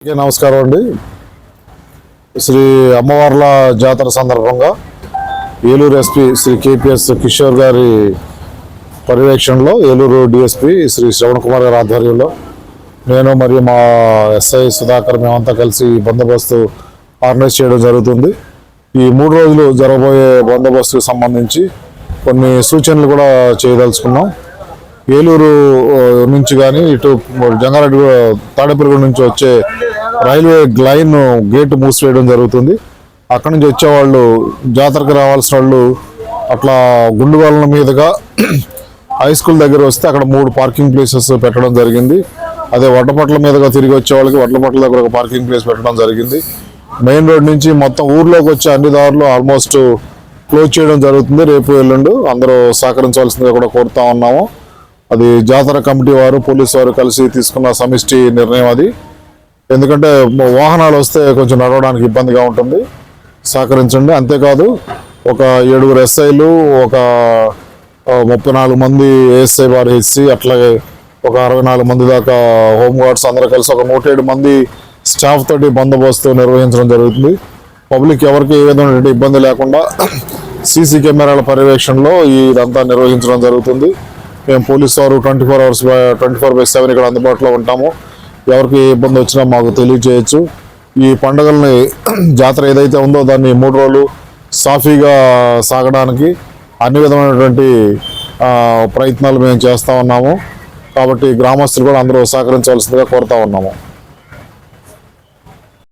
నమస్కారం అండి. శ్రీ అమ్మవార్ల జాతర సందర్భంగా ఏలూరు ఎస్పీ శ్రీ కేపీఎస్ కిషోర్ గారి పర్యవేక్షణలో ఏలూరు డిఎస్పీ శ్రీ శ్రవణ్ కుమార్ గారి ఆధ్వర్యంలో నేను మరియు మా ఎస్ఐ సుధాకర్ మేమంతా కలిసి బందోబస్తు ఆర్గనైజ్ చేయడం జరుగుతుంది. ఈ 3 రోజులు జరగబోయే బందోబస్తుకు సంబంధించి కొన్ని సూచనలు కూడా చేయదలుచుకున్నాం. ఏలూరు నుంచి కానీ ఇటు జంగారెడ్డి తాడేపల్లిగూడ నుంచి వచ్చే రైల్వే లైన్ గేట్ మూసివేయడం జరుగుతుంది. అక్కడి నుంచి వచ్చేవాళ్ళు జాతరకు రావాల్సిన వాళ్ళు అట్లా గుండుగోళం మీదుగా హై స్కూల్ దగ్గర వస్తే అక్కడ 3 పార్కింగ్ ప్లేసెస్ పెట్టడం జరిగింది. అదే వడ్లపట్ల మీదుగా తిరిగి వచ్చే వాళ్ళకి వడ్లపట్ల దగ్గర ఒక పార్కింగ్ ప్లేస్ పెట్టడం జరిగింది. మెయిన్ రోడ్ నుంచి మొత్తం ఊర్లోకి వచ్చే అన్ని దారులు ఆల్మోస్ట్ క్లోజ్ చేయడం జరుగుతుంది. రేపు ఎల్లుండి అందరూ సహకరించవలసిందిగా కూడా కోరుతా ఉన్నాము. అది జాతర కమిటీ వారు పోలీసు వారు కలిసి తీసుకున్న సమిష్టి నిర్ణయం అది. ఎందుకంటే వాహనాలు వస్తే కొంచెం నడవడానికి ఇబ్బందిగా ఉంటుంది, సహకరించండి. అంతేకాదు ఒక 7 ఎస్ఐలు, ఒక 34 మంది ఏఎస్ఐ వారు హెచ్సి, అట్లాగే ఒక 64 మంది దాకా హోంగార్డ్స్ అందరూ కలిసి ఒక 107 మంది స్టాఫ్ తోటి బందోబస్తు నిర్వహించడం జరుగుతుంది. పబ్లిక్ ఎవరికి ఏ విధమైన ఇబ్బంది లేకుండా సీసీ కెమెరాల పర్యవేక్షణలో ఇదంతా నిర్వహించడం జరుగుతుంది. మేము పోలీసు వారు 24/7 ఇక్కడ అందుబాటులో ఉంటాము. ఎవరికి ఏ ఇబ్బంది వచ్చినా మాకు తెలియజేయచ్చు. ఈ పండుగల్ని జాతర ఏదైతే ఉందో దాన్ని 3 రోజులు సాఫీగా సాగడానికి అన్ని విధమైనటువంటి ప్రయత్నాలు మేము చేస్తూ ఉన్నాము. కాబట్టి గ్రామస్తులు కూడా అందరూ సహకరించవలసిందిగా కోరుతా ఉన్నాము.